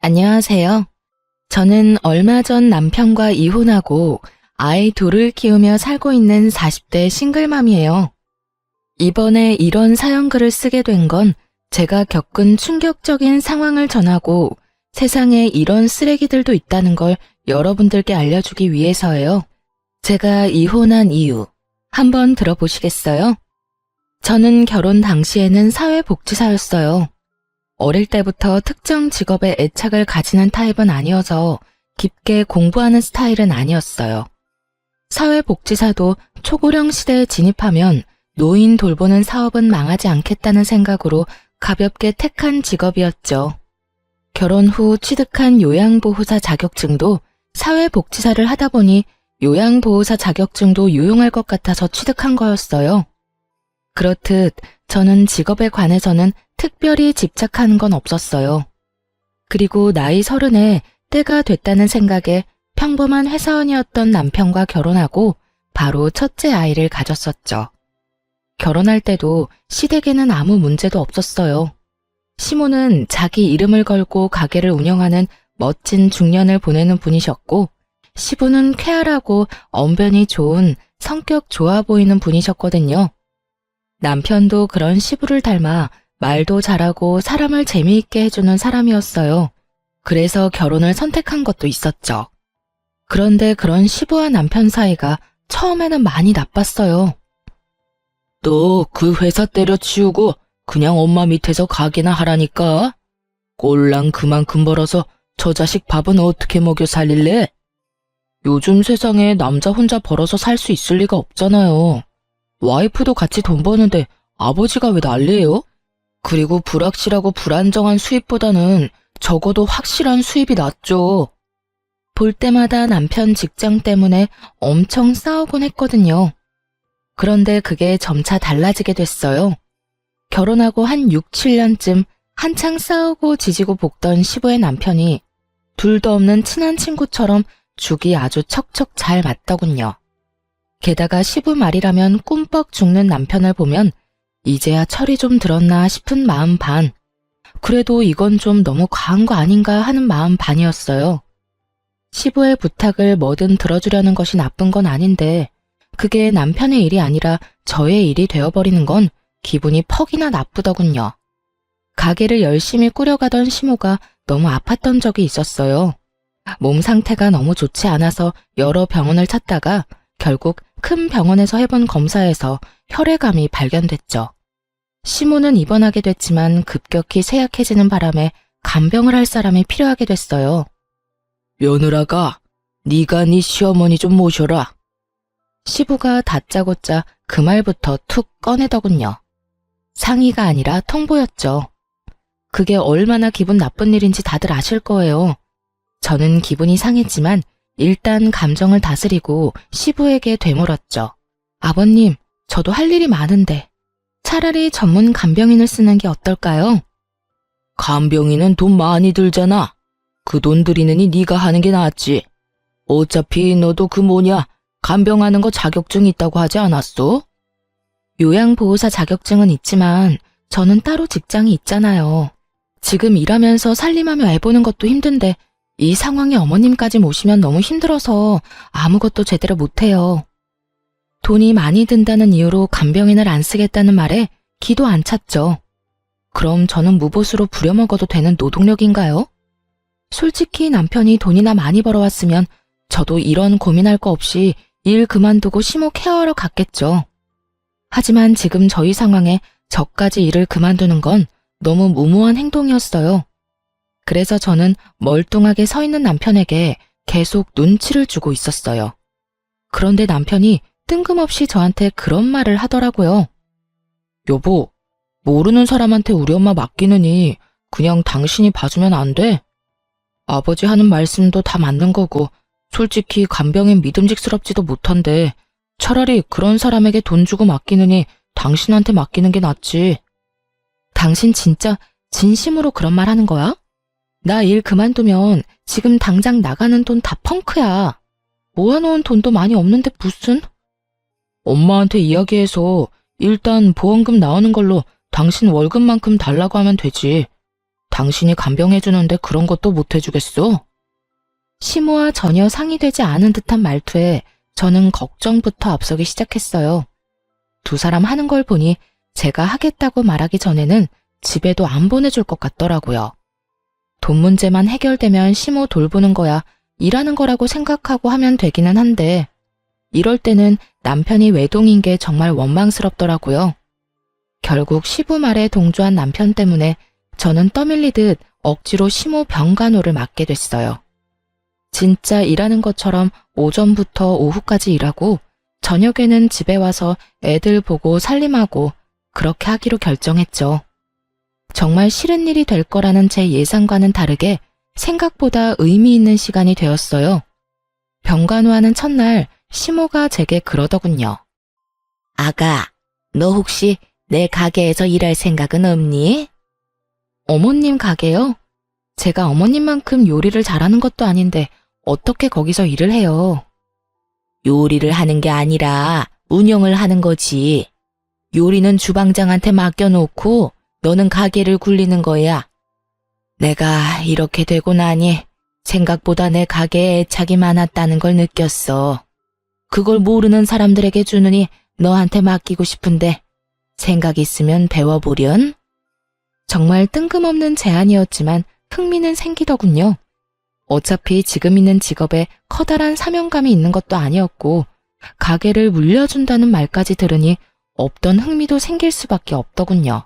안녕하세요. 저는 얼마 전 남편과 이혼하고 아이 둘을 키우며 살고 있는 40대 싱글맘이에요. 이번에 이런 사연글을 쓰게 된 건 제가 겪은 충격적인 상황을 전하고 세상에 이런 쓰레기들도 있다는 걸 여러분들께 알려주기 위해서예요. 제가 이혼한 이유 한번 들어보시겠어요? 저는 결혼 당시에는 사회복지사였어요. 어릴 때부터 특정 직업에 애착을 가지는 타입은 아니어서 깊게 공부하는 스타일은 아니었어요. 사회복지사도 초고령 시대에 진입하면 노인 돌보는 사업은 망하지 않겠다는 생각으로 가볍게 택한 직업이었죠. 결혼 후 취득한 요양보호사 자격증도 사회복지사를 하다 보니 요양보호사 자격증도 유용할 것 같아서 취득한 거였어요. 그렇듯 저는 직업에 관해서는 특별히 집착하는 건 없었어요. 그리고 나이 30에 때가 됐다는 생각에 평범한 회사원이었던 남편과 결혼하고 바로 첫째 아이를 가졌었죠. 결혼할 때도 시댁에는 아무 문제도 없었어요. 시모는 자기 이름을 걸고 가게를 운영하는 멋진 중년을 보내는 분이셨고, 시부는 쾌활하고 언변이 좋은 성격 좋아 보이는 분이셨거든요. 남편도 그런 시부를 닮아 말도 잘하고 사람을 재미있게 해주는 사람이었어요. 그래서 결혼을 선택한 것도 있었죠. 그런데 그런 시부와 남편 사이가 처음에는 많이 나빴어요. 너 그 회사 때려치우고 그냥 엄마 밑에서 가게나 하라니까. 꼴랑 그만큼 벌어서 저 자식 밥은 어떻게 먹여 살릴래? 요즘 세상에 남자 혼자 벌어서 살 수 있을 리가 없잖아요. 와이프도 같이 돈 버는데 아버지가 왜 난리예요? 그리고 불확실하고 불안정한 수입보다는 적어도 확실한 수입이 낫죠. 볼 때마다 남편 직장 때문에 엄청 싸우곤 했거든요. 그런데 그게 점차 달라지게 됐어요. 결혼하고 한 6, 7년쯤 한창 싸우고 지지고 볶던 시부의 남편이 둘도 없는 친한 친구처럼 죽이 아주 척척 잘 맞더군요. 게다가 시부 말이라면 꿈뻑 죽는 남편을 보면 이제야 철이 좀 들었나 싶은 마음 반, 그래도 이건 좀 너무 과한 거 아닌가 하는 마음 반이었어요. 시부의 부탁을 뭐든 들어주려는 것이 나쁜 건 아닌데 그게 남편의 일이 아니라 저의 일이 되어버리는 건 기분이 퍽이나 나쁘더군요. 가게를 열심히 꾸려가던 시모가 너무 아팠던 적이 있었어요. 몸 상태가 너무 좋지 않아서 여러 병원을 찾다가 결국 큰 병원에서 해본 검사에서 혈액암이 발견됐죠. 시모는 입원하게 됐지만 급격히 쇠약해지는 바람에 간병을 할 사람이 필요하게 됐어요. 며느라가, 네가 네 시어머니 좀 모셔라. 시부가 다짜고짜 그 말부터 툭 꺼내더군요. 상의가 아니라 통보였죠. 그게 얼마나 기분 나쁜 일인지 다들 아실 거예요. 저는 기분이 상했지만 일단 감정을 다스리고 시부에게 되물었죠. 아버님, 저도 할 일이 많은데 차라리 전문 간병인을 쓰는 게 어떨까요? 간병인은 돈 많이 들잖아. 그 돈 들이느니 네가 하는 게 낫지. 어차피 너도 그 뭐냐, 간병하는 거 자격증 있다고 하지 않았어? 요양보호사 자격증은 있지만 저는 따로 직장이 있잖아요. 지금 일하면서 살림하며 애 보는 것도 힘든데 이 상황에 어머님까지 모시면 너무 힘들어서 아무것도 제대로 못해요. 돈이 많이 든다는 이유로 간병인을 안 쓰겠다는 말에 기도 안 찼죠. 그럼 저는 무보수로 부려먹어도 되는 노동력인가요? 솔직히 남편이 돈이나 많이 벌어왔으면 저도 이런 고민할 거 없이 일 그만두고 시모 케어하러 갔겠죠. 하지만 지금 저희 상황에 저까지 일을 그만두는 건 너무 무모한 행동이었어요. 그래서 저는 멀뚱하게 서 있는 남편에게 계속 눈치를 주고 있었어요. 그런데 남편이 뜬금없이 저한테 그런 말을 하더라고요. 여보, 모르는 사람한테 우리 엄마 맡기느니 그냥 당신이 봐주면 안 돼? 아버지 하는 말씀도 다 맞는 거고 솔직히 간병인 믿음직스럽지도 못한데 차라리 그런 사람에게 돈 주고 맡기느니 당신한테 맡기는 게 낫지. 당신 진짜 진심으로 그런 말 하는 거야? 나 일 그만두면 지금 당장 나가는 돈 다 펑크야. 모아놓은 돈도 많이 없는데 무슨? 엄마한테 이야기해서 일단 보험금 나오는 걸로 당신 월급만큼 달라고 하면 되지. 당신이 간병해주는데 그런 것도 못 해주겠어? 시모와 전혀 상의되지 않은 듯한 말투에 저는 걱정부터 앞서기 시작했어요. 두 사람 하는 걸 보니 제가 하겠다고 말하기 전에는 집에도 안 보내줄 것 같더라고요. 돈 문제만 해결되면 시모 돌보는 거야 일하는 거라고 생각하고 하면 되기는 한데 이럴 때는 남편이 외동인 게 정말 원망스럽더라고요. 결국 시부 말에 동조한 남편 때문에 저는 떠밀리듯 억지로 시모 병간호를 맡게 됐어요. 진짜 일하는 것처럼 오전부터 오후까지 일하고 저녁에는 집에 와서 애들 보고 살림하고 그렇게 하기로 결정했죠. 정말 싫은 일이 될 거라는 제 예상과는 다르게 생각보다 의미 있는 시간이 되었어요. 병간호하는 첫날 시모가 제게 그러더군요. 아가, 너 혹시 내 가게에서 일할 생각은 없니? 어머님 가게요? 제가 어머님만큼 요리를 잘하는 것도 아닌데 어떻게 거기서 일을 해요? 요리를 하는 게 아니라 운영을 하는 거지. 요리는 주방장한테 맡겨놓고 너는 가게를 굴리는 거야. 내가 이렇게 되고 나니 생각보다 내 가게에 애착이 많았다는 걸 느꼈어. 그걸 모르는 사람들에게 주느니 너한테 맡기고 싶은데 생각 있으면 배워보련? 정말 뜬금없는 제안이었지만 흥미는 생기더군요. 어차피 지금 있는 직업에 커다란 사명감이 있는 것도 아니었고 가게를 물려준다는 말까지 들으니 없던 흥미도 생길 수밖에 없더군요.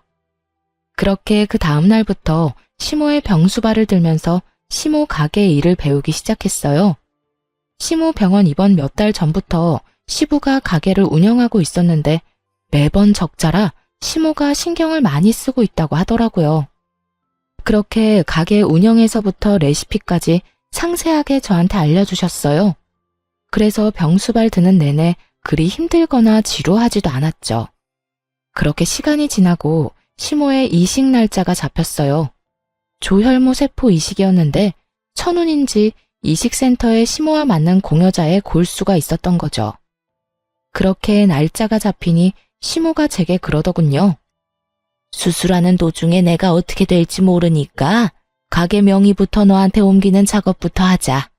그렇게 그 다음 날부터 시모의 병수발을 들면서 시모 가게 일을 배우기 시작했어요. 시모 병원 입원 몇 달 전부터 시부가 가게를 운영하고 있었는데 매번 적자라 시모가 신경을 많이 쓰고 있다고 하더라고요. 그렇게 가게 운영에서부터 레시피까지 상세하게 저한테 알려주셨어요. 그래서 병수발 드는 내내 그리 힘들거나 지루하지도 않았죠. 그렇게 시간이 지나고 시모의 이식 날짜가 잡혔어요. 조혈모 세포 이식이었는데 천운인지 이식센터에 시모와 맞는 공여자의 골수가 있었던 거죠. 그렇게 날짜가 잡히니 시모가 제게 그러더군요. 수술하는 도중에 내가 어떻게 될지 모르니까 가게 명의부터 너한테 옮기는 작업부터 하자.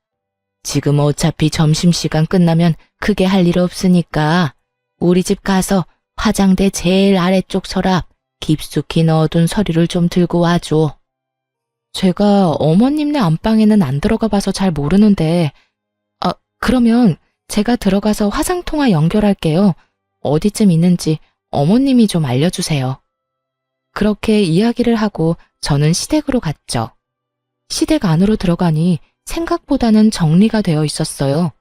지금 어차피 점심시간 끝나면 크게 할 일 없으니까 우리 집 가서 화장대 제일 아래쪽 서랍 깊숙이 넣어둔 서류를 좀 들고 와줘. 제가 어머님네 안방에는 안 들어가 봐서 잘 모르는데 그러면 제가 들어가서 화상통화 연결할게요. 어디쯤 있는지 어머님이 좀 알려주세요. 그렇게 이야기를 하고 저는 시댁으로 갔죠. 시댁 안으로 들어가니 생각보다는 정리가 되어 있었어요.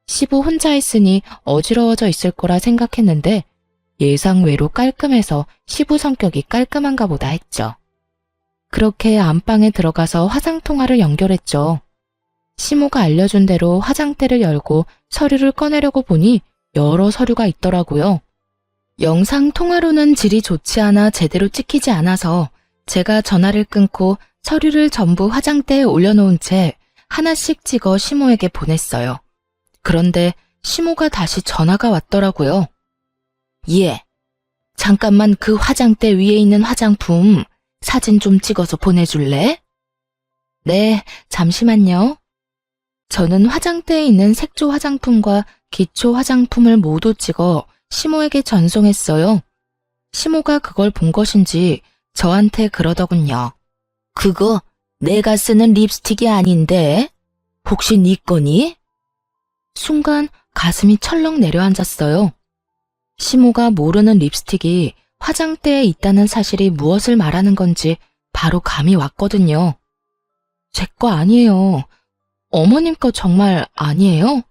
시부 혼자 있으니 어지러워져 있을 거라 생각했는데 예상외로 깔끔해서 시부 성격이 깔끔한가 보다 했죠. 그렇게 안방에 들어가서 화상통화를 연결했죠. 시모가 알려준 대로 화장대를 열고 서류를 꺼내려고 보니 여러 서류가 있더라고요. 영상통화로는 질이 좋지 않아 제대로 찍히지 않아서 제가 전화를 끊고 서류를 전부 화장대에 올려놓은 채 하나씩 찍어 시모에게 보냈어요. 그런데 시모가 다시 전화가 왔더라고요. 예, 잠깐만 그 화장대 위에 있는 화장품 사진 좀 찍어서 보내줄래? 네, 잠시만요. 저는 화장대에 있는 색조 화장품과 기초 화장품을 모두 찍어 시모에게 전송했어요. 시모가 그걸 본 것인지 저한테 그러더군요. 그거 내가 쓰는 립스틱이 아닌데 혹시 네 거니? 순간 가슴이 철렁 내려앉았어요. 시모가 모르는 립스틱이 화장대에 있다는 사실이 무엇을 말하는 건지 바로 감이 왔거든요. 제 거 아니에요. 어머님 거 정말 아니에요?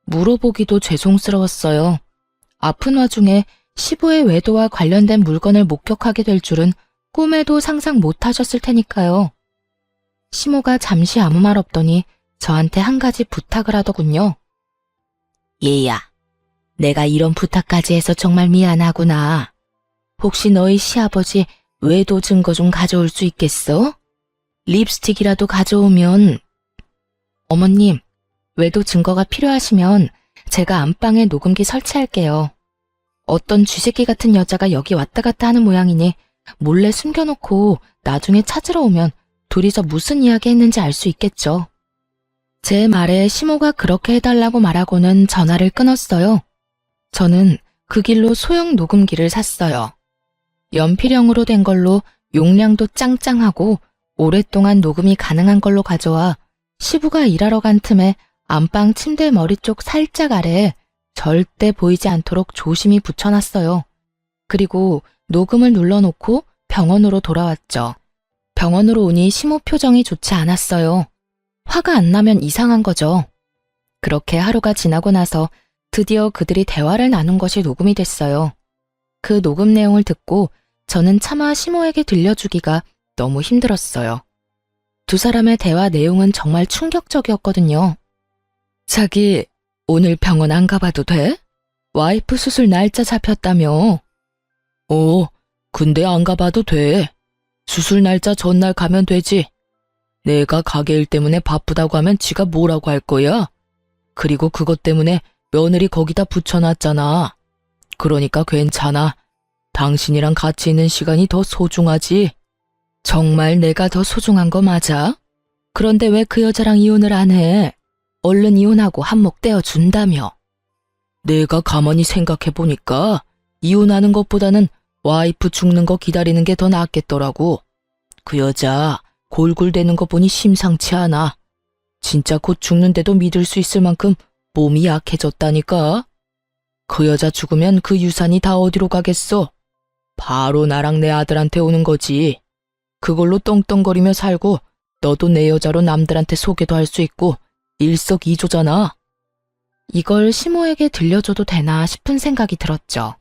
물어보기도 죄송스러웠어요. 아픈 와중에 시부의 외도와 관련된 물건을 목격하게 될 줄은 꿈에도 상상 못 하셨을 테니까요. 시모가 잠시 아무 말 없더니 저한테 한 가지 부탁을 하더군요. 얘야, 내가 이런 부탁까지 해서 정말 미안하구나. 혹시 너희 시아버지 외도 증거 좀 가져올 수 있겠어? 립스틱이라도 가져오면. 어머님, 외도 증거가 필요하시면 제가 안방에 녹음기 설치할게요. 어떤 쥐새끼 같은 여자가 여기 왔다 갔다 하는 모양이니 몰래 숨겨놓고 나중에 찾으러 오면 둘이서 무슨 이야기 했는지 알 수 있겠죠. 제 말에 시모가 그렇게 해달라고 말하고는 전화를 끊었어요. 저는 그 길로 소형 녹음기를 샀어요. 연필형으로 된 걸로 용량도 짱짱하고 오랫동안 녹음이 가능한 걸로 가져와 시부가 일하러 간 틈에 안방 침대 머리 쪽 살짝 아래에 절대 보이지 않도록 조심히 붙여놨어요. 그리고 녹음을 눌러놓고 병원으로 돌아왔죠. 병원으로 오니 시모 표정이 좋지 않았어요. 화가 안 나면 이상한 거죠. 그렇게 하루가 지나고 나서 드디어 그들이 대화를 나눈 것이 녹음이 됐어요. 그 녹음 내용을 듣고 저는 차마 시모에게 들려주기가 너무 힘들었어요. 두 사람의 대화 내용은 정말 충격적이었거든요. 자기, 오늘 병원 안 가봐도 돼? 와이프 수술 날짜 잡혔다며. 근데 안 가봐도 돼. 수술 날짜 전날 가면 되지. 내가 가게 일 때문에 바쁘다고 하면 지가 뭐라고 할 거야? 그리고 그것 때문에 며느리 거기다 붙여놨잖아. 그러니까 괜찮아. 당신이랑 같이 있는 시간이 더 소중하지. 정말 내가 더 소중한 거 맞아? 그런데 왜 그 여자랑 이혼을 안 해? 얼른 이혼하고 한몫 떼어준다며. 내가 가만히 생각해보니까 이혼하는 것보다는 와이프 죽는 거 기다리는 게 더 낫겠더라고. 그 여자 골골대는 거 보니 심상치 않아. 진짜 곧 죽는데도 믿을 수 있을 만큼 몸이 약해졌다니까. 그 여자 죽으면 그 유산이 다 어디로 가겠어? 바로 나랑 내 아들한테 오는 거지. 그걸로 떵떵거리며 살고 너도 내 여자로 남들한테 소개도 할 수 있고 일석이조잖아. 이걸 시모에게 들려줘도 되나 싶은 생각이 들었죠.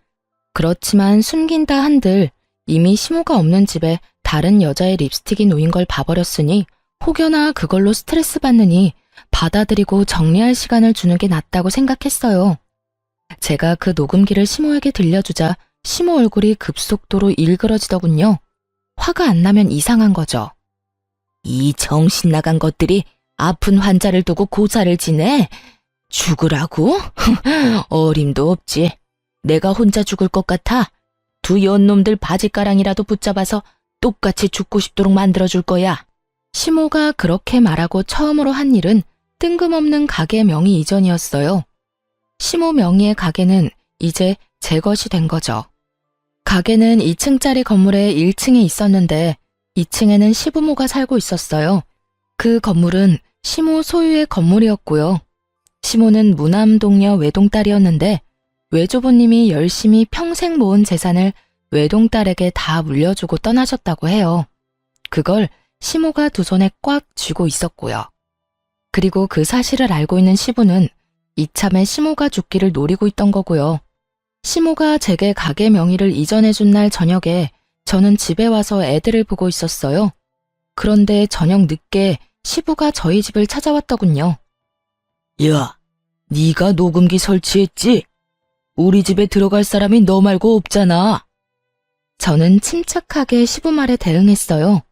그렇지만 숨긴다 한들 이미 시모가 없는 집에 다른 여자의 립스틱이 놓인 걸 봐버렸으니 혹여나 그걸로 스트레스 받느니 받아들이고 정리할 시간을 주는 게 낫다고 생각했어요. 제가 그 녹음기를 시모에게 들려주자 시모 얼굴이 급속도로 일그러지더군요. 화가 안 나면 이상한 거죠. 이 정신 나간 것들이 아픈 환자를 두고 고사를 지내? 죽으라고? 어림도 없지. 내가 혼자 죽을 것 같아? 두 연놈들 바지가랑이라도 붙잡아서 똑같이 죽고 싶도록 만들어줄 거야. 시모가 그렇게 말하고 처음으로 한 일은 뜬금없는 가게 명의 이전이었어요. 시모 명의의 가게는 이제 제 것이 된 거죠. 가게는 2층짜리 건물의 1층에 있었는데 2층에는 시부모가 살고 있었어요. 그 건물은 시모 소유의 건물이었고요. 시모는 무남동녀 외동딸이었는데 외조부님이 열심히 평생 모은 재산을 외동딸에게 다 물려주고 떠나셨다고 해요. 그걸 시모가 두 손에 꽉 쥐고 있었고요. 그리고 그 사실을 알고 있는 시부는 이참에 시모가 죽기를 노리고 있던 거고요. 시모가 제게 가게 명의를 이전해준 날 저녁에 저는 집에 와서 애들을 보고 있었어요. 그런데 저녁 늦게 시부가 저희 집을 찾아왔더군요. 야, 네가 녹음기 설치했지? 우리 집에 들어갈 사람이 너 말고 없잖아. 저는 침착하게 시부 말에 대응했어요.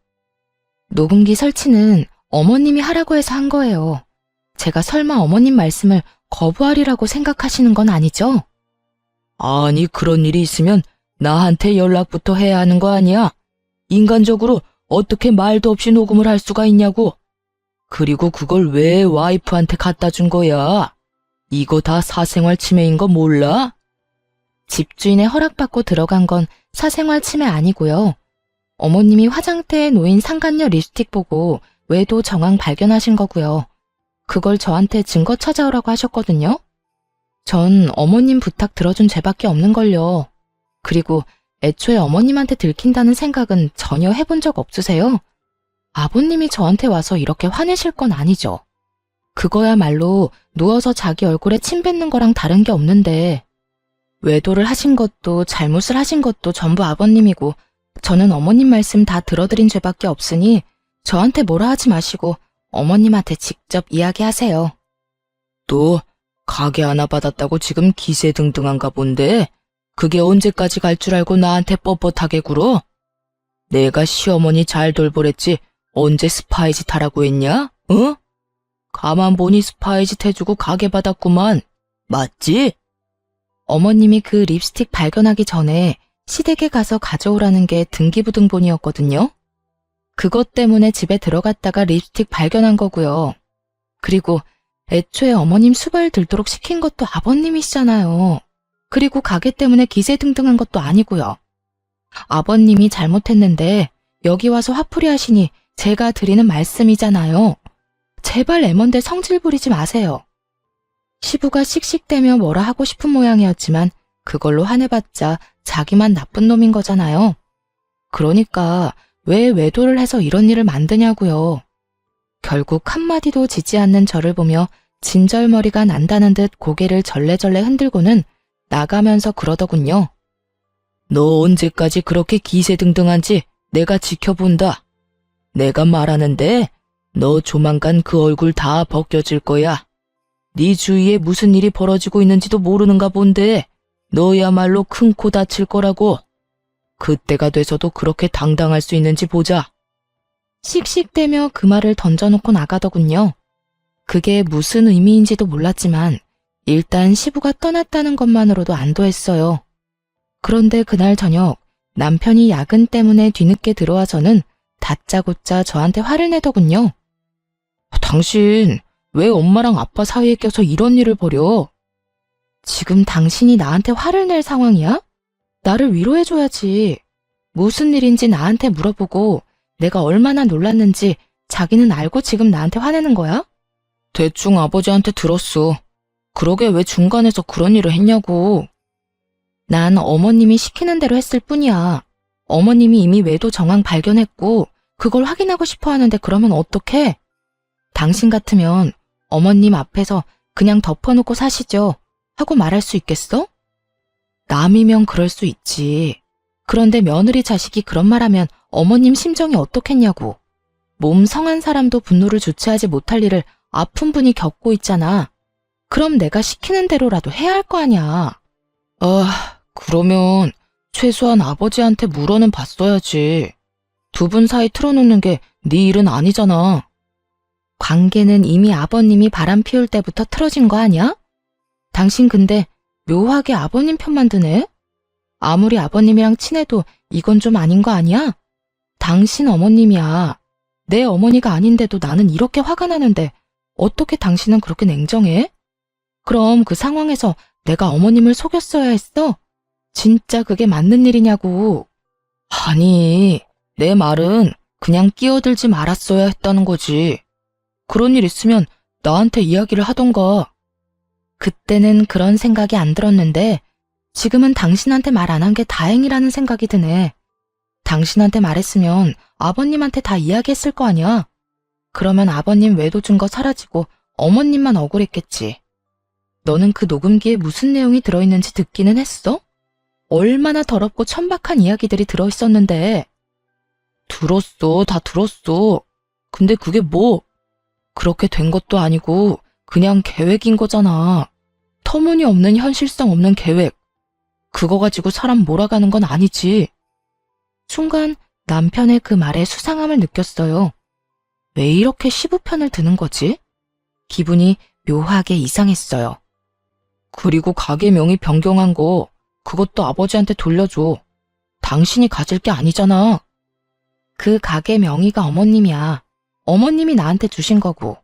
녹음기 설치는 어머님이 하라고 해서 한 거예요. 제가 설마 어머님 말씀을 거부하리라고 생각하시는 건 아니죠? 아니, 그런 일이 있으면 나한테 연락부터 해야 하는 거 아니야? 인간적으로 어떻게 말도 없이 녹음을 할 수가 있냐고. 그리고 그걸 왜 와이프한테 갖다 준 거야? 이거 다 사생활 침해인 거 몰라? 집주인의 허락받고 들어간 건 사생활 침해 아니고요. 어머님이 화장대에 놓인 상간녀 립스틱 보고 외도 정황 발견하신 거고요. 그걸 저한테 증거 찾아오라고 하셨거든요. 전 어머님 부탁 들어준 죄밖에 없는걸요. 그리고 애초에 어머님한테 들킨다는 생각은 전혀 해본 적 없으세요? 아버님이 저한테 와서 이렇게 화내실 건 아니죠. 그거야말로 누워서 자기 얼굴에 침 뱉는 거랑 다른 게 없는데 외도를 하신 것도 잘못을 하신 것도 전부 아버님이고 저는 어머님 말씀 다 들어드린 죄밖에 없으니 저한테 뭐라 하지 마시고 어머님한테 직접 이야기하세요. 또 가게 하나 받았다고 지금 기세등등한가 본데 그게 언제까지 갈 줄 알고 나한테 뻣뻣하게 굴어? 내가 시어머니 잘 돌보랬지 언제 스파이짓 하라고 했냐? 어? 가만 보니 스파이짓 해주고 가게 받았구만. 맞지? 어머님이 그 립스틱 발견하기 전에 시댁에 가서 가져오라는 게 등기부등본이었거든요. 그것 때문에 집에 들어갔다가 립스틱 발견한 거고요. 그리고 애초에 어머님 수발 들도록 시킨 것도 아버님이시잖아요. 그리고 가게 때문에 기세등등한 것도 아니고요. 아버님이 잘못했는데 여기 와서 화풀이 하시니 제가 드리는 말씀이잖아요. 제발 애먼데 성질 부리지 마세요. 시부가 씩씩대며 뭐라 하고 싶은 모양이었지만 그걸로 화내봤자 자기만 나쁜 놈인 거잖아요. 그러니까 왜 외도를 해서 이런 일을 만드냐고요. 결국 한마디도 지지 않는 저를 보며 진절머리가 난다는 듯 고개를 절레절레 흔들고는 나가면서 그러더군요. 너 언제까지 그렇게 기세등등한지 내가 지켜본다. 내가 말하는데 너 조만간 그 얼굴 다 벗겨질 거야. 네 주위에 무슨 일이 벌어지고 있는지도 모르는가 본데 너야말로 큰 코 다칠 거라고. 그때가 돼서도 그렇게 당당할 수 있는지 보자. 씩씩대며 그 말을 던져놓고 나가더군요. 그게 무슨 의미인지도 몰랐지만 일단 시부가 떠났다는 것만으로도 안도했어요. 그런데 그날 저녁 남편이 야근 때문에 뒤늦게 들어와서는 다짜고짜 저한테 화를 내더군요. 당신 왜 엄마랑 아빠 사이에 껴서 이런 일을 벌여? 지금 당신이 나한테 화를 낼 상황이야? 나를 위로해줘야지. 무슨 일인지 나한테 물어보고 내가 얼마나 놀랐는지 자기는 알고 지금 나한테 화내는 거야? 대충 아버지한테 들었어. 그러게 왜 중간에서 그런 일을 했냐고. 난 어머님이 시키는 대로 했을 뿐이야. 어머님이 이미 외도 정황 발견했고 그걸 확인하고 싶어 하는데 그러면 어떡해? 당신 같으면 어머님 앞에서 그냥 덮어놓고 사시죠 하고 말할 수 있겠어? 남이면 그럴 수 있지. 그런데 며느리 자식이 그런 말하면 어머님 심정이 어떻겠냐고. 몸 성한 사람도 분노를 주체하지 못할 일을 아픈 분이 겪고 있잖아. 그럼 내가 시키는 대로라도 해야 할 거 아니야. 그러면 최소한 아버지한테 물어는 봤어야지. 두 분 사이 틀어놓는 게 네 일은 아니잖아. 관계는 이미 아버님이 바람 피울 때부터 틀어진 거 아니야? 당신 근데 묘하게 아버님 편만 드네? 아무리 아버님이랑 친해도 이건 좀 아닌 거 아니야? 당신 어머님이야. 내 어머니가 아닌데도 나는 이렇게 화가 나는데 어떻게 당신은 그렇게 냉정해? 그럼 그 상황에서 내가 어머님을 속였어야 했어? 진짜 그게 맞는 일이냐고. 아니, 내 말은 그냥 끼어들지 말았어야 했다는 거지. 그런 일 있으면 나한테 이야기를 하던가. 그때는 그런 생각이 안 들었는데 지금은 당신한테 말 안 한 게 다행이라는 생각이 드네. 당신한테 말했으면 아버님한테 다 이야기했을 거 아니야. 그러면 아버님 외도 증거 사라지고 어머님만 억울했겠지. 너는 그 녹음기에 무슨 내용이 들어있는지 듣기는 했어? 얼마나 더럽고 천박한 이야기들이 들어있었는데. 들었어, 다 들었어. 근데 그게 뭐? 그렇게 된 것도 아니고 그냥 계획인 거잖아. 터무니없는 현실성 없는 계획. 그거 가지고 사람 몰아가는 건 아니지. 순간 남편의 그 말에 수상함을 느꼈어요. 왜 이렇게 시부 편을 드는 거지? 기분이 묘하게 이상했어요. 그리고 가게 명의 변경한 거 그것도 아버지한테 돌려줘. 당신이 가질 게 아니잖아. 그 가게 명의가 어머님이야. 어머님이 나한테 주신 거고.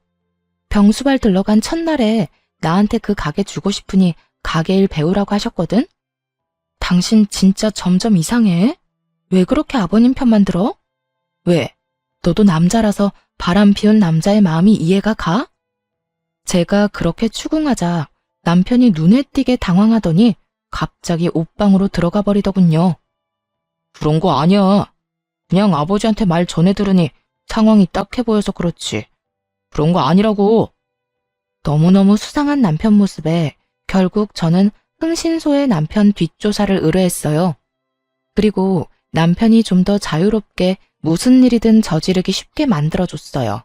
병수발 들러간 첫날에 나한테 그 가게 주고 싶으니 가게 일 배우라고 하셨거든? 당신 진짜 점점 이상해. 왜 그렇게 아버님 편만 들어? 왜? 너도 남자라서 바람 피운 남자의 마음이 이해가 가? 제가 그렇게 추궁하자 남편이 눈에 띄게 당황하더니 갑자기 옷방으로 들어가 버리더군요. 그런 거 아니야. 그냥 아버지한테 말 전해 들으니 상황이 딱해 보여서 그렇지. 그런 거 아니라고. 너무너무 수상한 남편 모습에 결국 저는 흥신소에 남편 뒷조사를 의뢰했어요. 그리고 남편이 좀 더 자유롭게 무슨 일이든 저지르기 쉽게 만들어줬어요.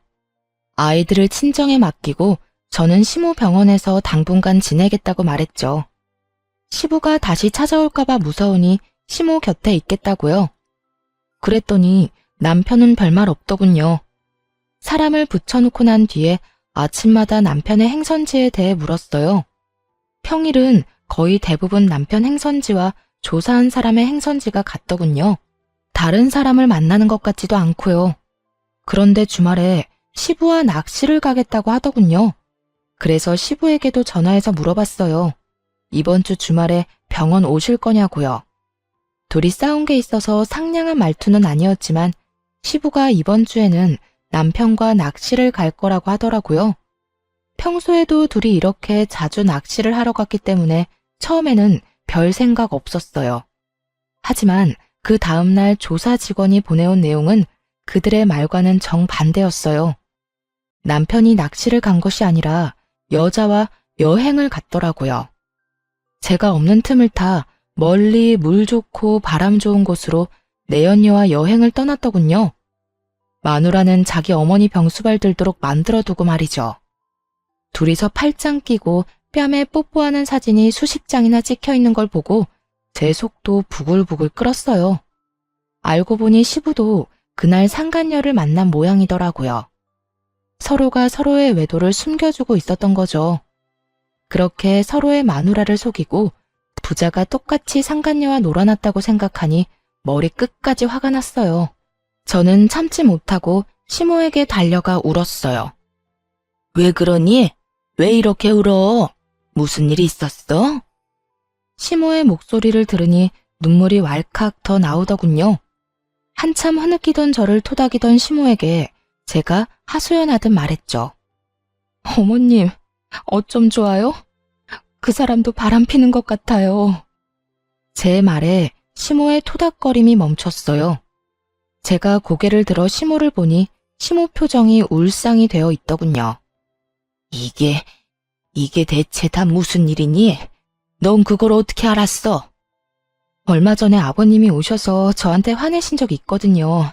아이들을 친정에 맡기고 저는 시모 병원에서 당분간 지내겠다고 말했죠. 시부가 다시 찾아올까봐 무서우니 시모 곁에 있겠다고요. 그랬더니 남편은 별말 없더군요. 사람을 붙여놓고 난 뒤에 아침마다 남편의 행선지에 대해 물었어요. 평일은 거의 대부분 남편 행선지와 조사한 사람의 행선지가 같더군요. 다른 사람을 만나는 것 같지도 않고요. 그런데 주말에 시부와 낚시를 가겠다고 하더군요. 그래서 시부에게도 전화해서 물어봤어요. 이번 주 주말에 병원 오실 거냐고요. 둘이 싸운 게 있어서 상냥한 말투는 아니었지만 시부가 이번 주에는 남편과 낚시를 갈 거라고 하더라고요. 평소에도 둘이 이렇게 자주 낚시를 하러 갔기 때문에 처음에는 별 생각 없었어요. 하지만 그 다음날 조사 직원이 보내온 내용은 그들의 말과는 정반대였어요. 남편이 낚시를 간 것이 아니라 여자와 여행을 갔더라고요. 제가 없는 틈을 타 멀리 물 좋고 바람 좋은 곳으로 내연녀와 여행을 떠났더군요. 마누라는 자기 어머니 병수발 들도록 만들어두고 말이죠. 둘이서 팔짱 끼고 뺨에 뽀뽀하는 사진이 수십 장이나 찍혀 있는 걸 보고 제 속도 부글부글 끓었어요. 알고 보니 시부도 그날 상간녀를 만난 모양이더라고요. 서로가 서로의 외도를 숨겨주고 있었던 거죠. 그렇게 서로의 마누라를 속이고 부자가 똑같이 상간녀와 놀아났다고 생각하니 머리 끝까지 화가 났어요. 저는 참지 못하고 시모에게 달려가 울었어요. 왜 그러니? 왜 이렇게 울어? 무슨 일이 있었어? 시모의 목소리를 들으니 눈물이 왈칵 더 나오더군요. 한참 흐느끼던 저를 토닥이던 시모에게 제가 하소연하듯 말했죠. 어머님, 어쩜 좋아요? 그 사람도 바람 피는 것 같아요. 제 말에 시모의 토닥거림이 멈췄어요. 제가 고개를 들어 시모를 보니 시모 표정이 울상이 되어 있더군요. 이게 대체 다 무슨 일이니? 넌 그걸 어떻게 알았어? 얼마 전에 아버님이 오셔서 저한테 화내신 적이 있거든요.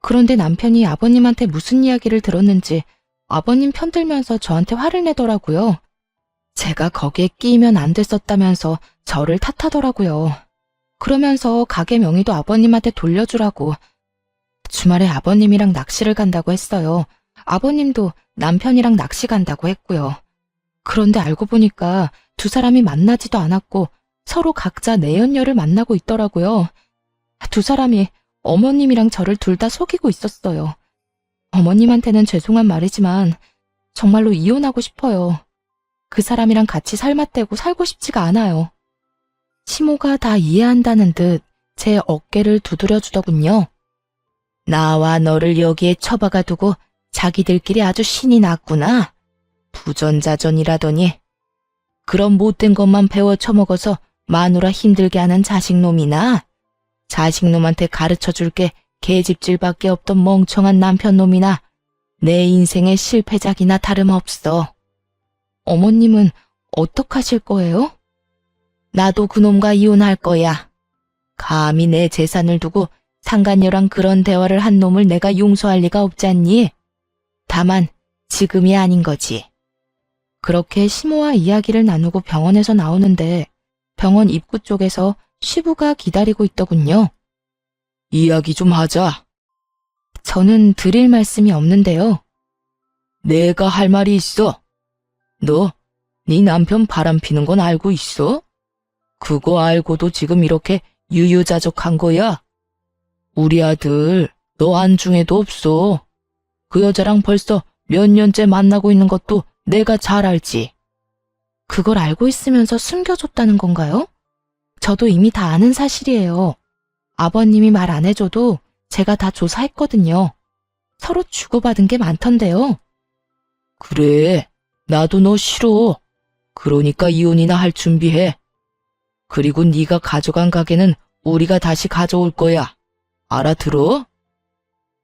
그런데 남편이 아버님한테 무슨 이야기를 들었는지 아버님 편들면서 저한테 화를 내더라고요. 제가 거기에 끼면 안 됐었다면서 저를 탓하더라고요. 그러면서 가게 명의도 아버님한테 돌려주라고. 주말에 아버님이랑 낚시를 간다고 했어요. 아버님도 남편이랑 낚시 간다고 했고요. 그런데 알고 보니까 두 사람이 만나지도 않았고 서로 각자 내연녀를 만나고 있더라고요. 두 사람이 어머님이랑 저를 둘 다 속이고 있었어요. 어머님한테는 죄송한 말이지만 정말로 이혼하고 싶어요. 그 사람이랑 같이 살맛대고 살고 싶지가 않아요. 시모가 다 이해한다는 듯 제 어깨를 두드려 주더군요. 나와 너를 여기에 처박아 두고 자기들끼리 아주 신이 났구나. 부전자전이라더니 그런 못된 것만 배워 처먹어서 마누라 힘들게 하는 자식놈이나 자식놈한테 가르쳐줄게 계집질밖에 없던 멍청한 남편놈이나 내 인생의 실패작이나 다름없어. 어머님은 어떡하실 거예요? 나도 그놈과 이혼할 거야. 감히 내 재산을 두고 상간녀랑 그런 대화를 한 놈을 내가 용서할 리가 없잖니. 다만 지금이 아닌 거지. 그렇게 시모와 이야기를 나누고 병원에서 나오는데 병원 입구 쪽에서 시부가 기다리고 있더군요. 이야기 좀 하자. 저는 드릴 말씀이 없는데요. 내가 할 말이 있어. 너, 네 남편 바람 피는 건 알고 있어? 그거 알고도 지금 이렇게 유유자적한 거야? 우리 아들, 너 안중에도 없어. 그 여자랑 벌써 몇 년째 만나고 있는 것도 내가 잘 알지. 그걸 알고 있으면서 숨겨줬다는 건가요? 저도 이미 다 아는 사실이에요. 아버님이 말 안 해줘도 제가 다 조사했거든요. 서로 주고받은 게 많던데요. 그래, 나도 너 싫어. 그러니까 이혼이나 할 준비해. 그리고 네가 가져간 가게는 우리가 다시 가져올 거야. 알아들어?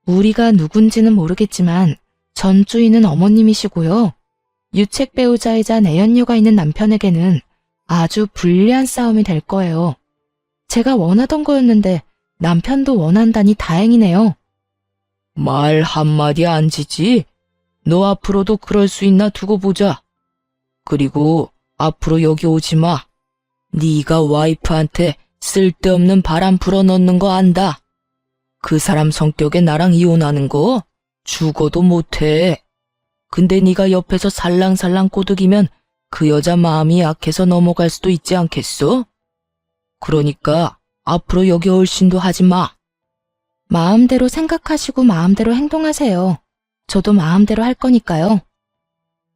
우리가 누군지는 모르겠지만 전 주인은 어머님이시고요. 유책 배우자이자 내연녀가 있는 남편에게는 아주 불리한 싸움이 될 거예요. 제가 원하던 거였는데 남편도 원한다니 다행이네요. 말 한마디 안 지지? 너 앞으로도 그럴 수 있나 두고 보자. 그리고 앞으로 여기 오지 마. 네가 와이프한테 쓸데없는 바람 불어넣는 거 안다. 그 사람 성격에 나랑 이혼하는 거 죽어도 못해. 근데 네가 옆에서 살랑살랑 꼬드기면 그 여자 마음이 약해서 넘어갈 수도 있지 않겠어? 그러니까 앞으로 여기 얼씬도 하지 마. 마음대로 생각하시고 마음대로 행동하세요. 저도 마음대로 할 거니까요.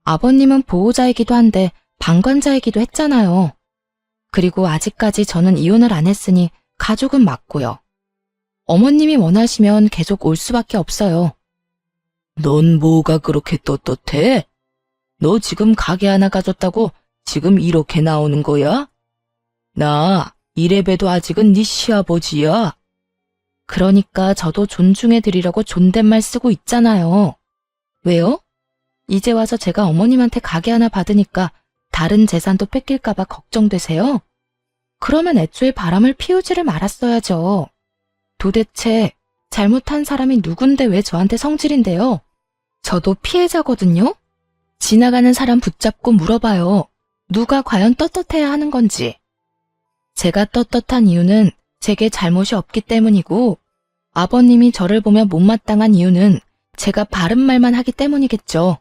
아버님은 보호자이기도 한데 방관자이기도 했잖아요. 그리고 아직까지 저는 이혼을 안 했으니 가족은 맞고요. 어머님이 원하시면 계속 올 수밖에 없어요. 넌 뭐가 그렇게 떳떳해? 너 지금 가게 하나 가졌다고 지금 이렇게 나오는 거야? 나 이래봬도 아직은 네 시아버지야. 그러니까 저도 존중해드리려고 존댓말 쓰고 있잖아요. 왜요? 이제 와서 제가 어머님한테 가게 하나 받으니까 다른 재산도 뺏길까봐 걱정되세요? 그러면 애초에 바람을 피우지를 말았어야죠. 도대체 잘못한 사람이 누군데 왜 저한테 성질인데요? 저도 피해자거든요? 지나가는 사람 붙잡고 물어봐요. 누가 과연 떳떳해야 하는 건지. 제가 떳떳한 이유는 제게 잘못이 없기 때문이고 아버님이 저를 보며 못마땅한 이유는 제가 바른 말만 하기 때문이겠죠.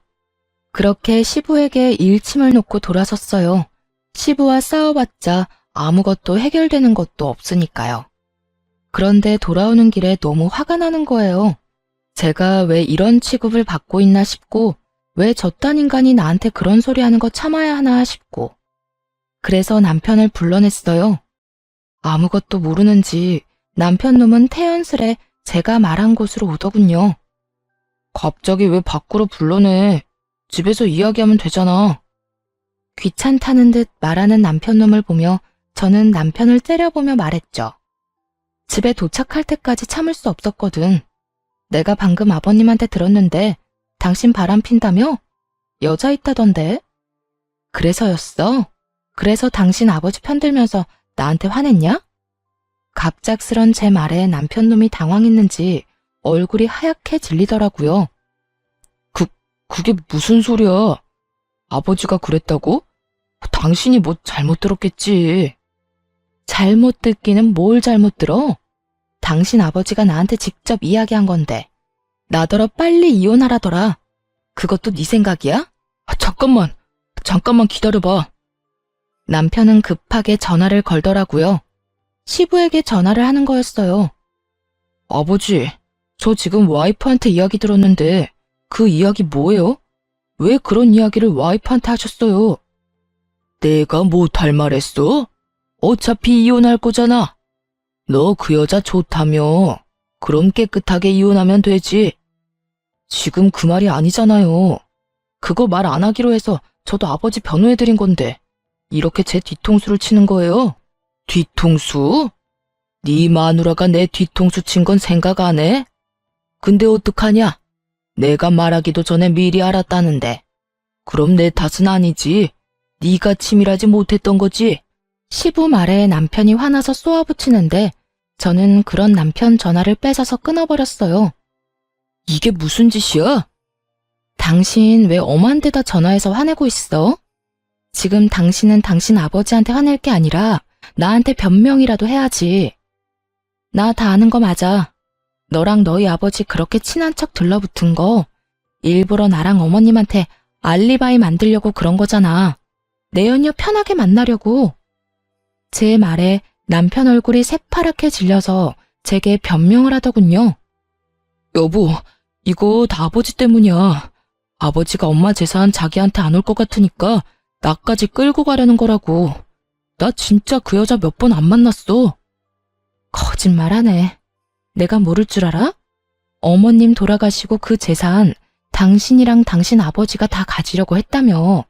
그렇게 시부에게 일침을 놓고 돌아섰어요. 시부와 싸워봤자 아무것도 해결되는 것도 없으니까요. 그런데 돌아오는 길에 너무 화가 나는 거예요. 제가 왜 이런 취급을 받고 있나 싶고 왜 저딴 인간이 나한테 그런 소리 하는 거 참아야 하나 싶고 그래서 남편을 불러냈어요. 아무것도 모르는지 남편 놈은 태연스레 제가 말한 곳으로 오더군요. 갑자기 왜 밖으로 불러내? 집에서 이야기하면 되잖아. 귀찮다는 듯 말하는 남편 놈을 보며 저는 남편을 째려보며 말했죠. 집에 도착할 때까지 참을 수 없었거든. 내가 방금 아버님한테 들었는데 당신 바람 핀다며? 여자 있다던데? 그래서였어? 그래서 당신 아버지 편들면서 나한테 화냈냐? 갑작스런 제 말에 남편 놈이 당황했는지 얼굴이 하얗게 질리더라고요. 그게 무슨 소리야? 아버지가 그랬다고? 당신이 뭐 잘못 들었겠지. 잘못 듣기는 뭘 잘못 들어? 당신 아버지가 나한테 직접 이야기한 건데 나더러 빨리 이혼하라더라. 그것도 네 생각이야? 잠깐만 기다려봐. 남편은 급하게 전화를 걸더라고요. 시부에게 전화를 하는 거였어요. 아버지, 저 지금 와이프한테 이야기 들었는데 그 이야기 뭐예요? 왜 그런 이야기를 와이프한테 하셨어요? 내가 못할 말했어? 어차피 이혼할 거잖아. 너 그 여자 좋다며. 그럼 깨끗하게 이혼하면 되지. 지금 그 말이 아니잖아요. 그거 말 안 하기로 해서 저도 아버지 변호해드린 건데 이렇게 제 뒤통수를 치는 거예요? 뒤통수? 네 마누라가 내 뒤통수 친 건 생각 안 해? 근데 어떡하냐? 내가 말하기도 전에 미리 알았다는데. 그럼 내 탓은 아니지. 네가 치밀하지 못했던 거지. 시부 말에 남편이 화나서 쏘아붙이는데 저는 그런 남편 전화를 뺏어서 끊어버렸어요. 이게 무슨 짓이야? 당신 왜 엄한 데다 전화해서 화내고 있어? 지금 당신은 당신 아버지한테 화낼 게 아니라 나한테 변명이라도 해야지. 나 다 아는 거 맞아. 너랑 너희 아버지 그렇게 친한 척 들러붙은 거 일부러 나랑 어머님한테 알리바이 만들려고 그런 거잖아. 내연녀 편하게 만나려고. 제 말에 남편 얼굴이 새파랗게 질려서 제게 변명을 하더군요. 여보, 이거 다 아버지 때문이야. 아버지가 엄마 재산 자기한테 안 올 것 같으니까 나까지 끌고 가려는 거라고. 나 진짜 그 여자 몇 번 안 만났어. 거짓말하네. 내가 모를 줄 알아? 어머님 돌아가시고 그 재산 당신이랑 당신 아버지가 다 가지려고 했다며.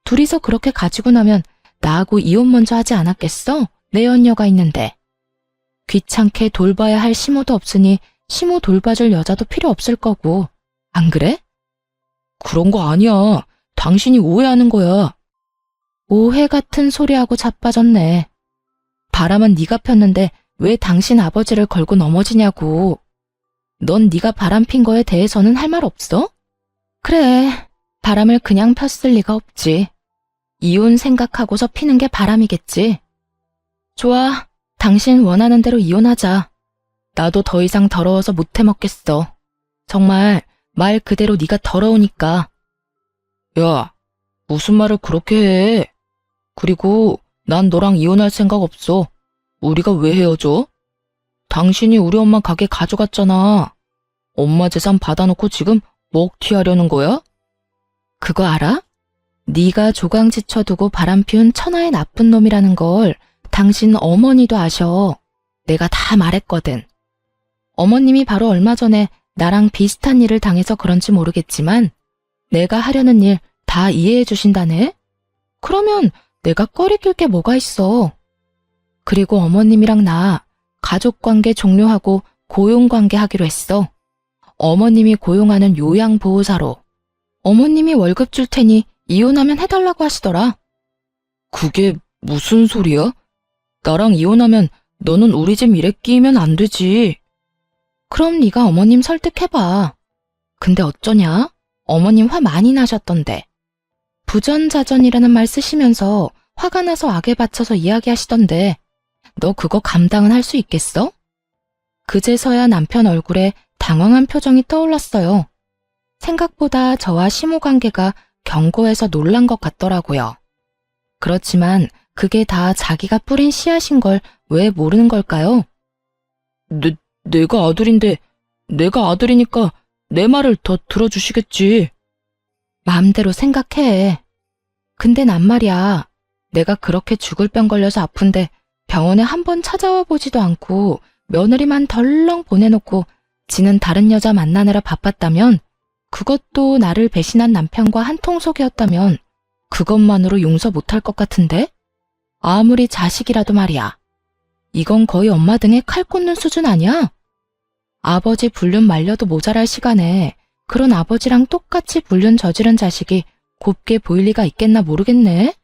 둘이서 그렇게 가지고 나면 나하고 이혼 먼저 하지 않았겠어? 내연녀가 있는데. 귀찮게 돌봐야 할 시모도 없으니 시모 돌봐줄 여자도 필요 없을 거고. 안 그래? 그런 거 아니야. 당신이 오해하는 거야. 오해 같은 소리하고 자빠졌네. 바람은 네가 폈는데 왜 당신 아버지를 걸고 넘어지냐고. 넌 네가 바람 핀 거에 대해서는 할 말 없어? 그래, 바람을 그냥 폈을 리가 없지. 이혼 생각하고서 피는 게 바람이겠지. 좋아, 당신 원하는 대로 이혼하자. 나도 더 이상 더러워서 못 해먹겠어. 정말 말 그대로 네가 더러우니까. 야, 무슨 말을 그렇게 해. 그리고 난 너랑 이혼할 생각 없어. 우리가 왜 헤어져? 당신이 우리 엄마 가게 가져갔잖아. 엄마 재산 받아놓고 지금 먹튀하려는 거야? 그거 알아? 네가 조강지쳐 두고 바람피운 천하의 나쁜 놈이라는 걸 당신 어머니도 아셔. 내가 다 말했거든. 어머님이 바로 얼마 전에 나랑 비슷한 일을 당해서 그런지 모르겠지만 내가 하려는 일 다 이해해 주신다네? 그러면 내가 꺼리낄 게 뭐가 있어. 그리고 어머님이랑 나 가족관계 종료하고 고용관계 하기로 했어. 어머님이 고용하는 요양보호사로. 어머님이 월급 줄 테니 이혼하면 해달라고 하시더라. 그게 무슨 소리야? 나랑 이혼하면 너는 우리 집 일에 끼면 안 되지. 그럼 네가 어머님 설득해봐. 근데 어쩌냐? 어머님 화 많이 나셨던데. 부전자전이라는 말 쓰시면서 화가 나서 악에 받쳐서 이야기하시던데 너 그거 감당은 할 수 있겠어? 그제서야 남편 얼굴에 당황한 표정이 떠올랐어요. 생각보다 저와 시모 관계가 견고해서 놀란 것 같더라고요. 그렇지만 그게 다 자기가 뿌린 씨앗인 걸 왜 모르는 걸까요? 내가 아들인데 내가 아들이니까 내 말을 더 들어주시겠지. 마음대로 생각해. 근데 난 말이야. 내가 그렇게 죽을 병 걸려서 아픈데 병원에 한 번 찾아와 보지도 않고 며느리만 덜렁 보내놓고 지는 다른 여자 만나느라 바빴다면 그것도 나를 배신한 남편과 한통속이었다면 그것만으로 용서 못할 것 같은데? 아무리 자식이라도 말이야. 이건 거의 엄마 등에 칼 꽂는 수준 아니야? 아버지 불륜 말려도 모자랄 시간에 그런 아버지랑 똑같이 불륜 저지른 자식이 곱게 보일 리가 있겠나 모르겠네.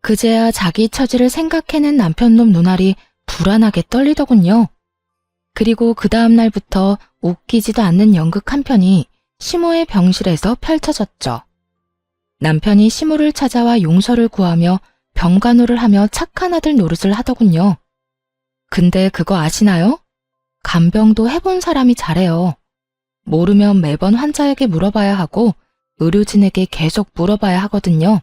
그제야 자기 처지를 생각해낸 남편놈 눈알이 불안하게 떨리더군요. 그리고 그 다음 날부터 웃기지도 않는 연극 한 편이 시모의 병실에서 펼쳐졌죠. 남편이 시모를 찾아와 용서를 구하며 병간호를 하며 착한 아들 노릇을 하더군요. 근데 그거 아시나요? 간병도 해본 사람이 잘해요. 모르면 매번 환자에게 물어봐야 하고 의료진에게 계속 물어봐야 하거든요.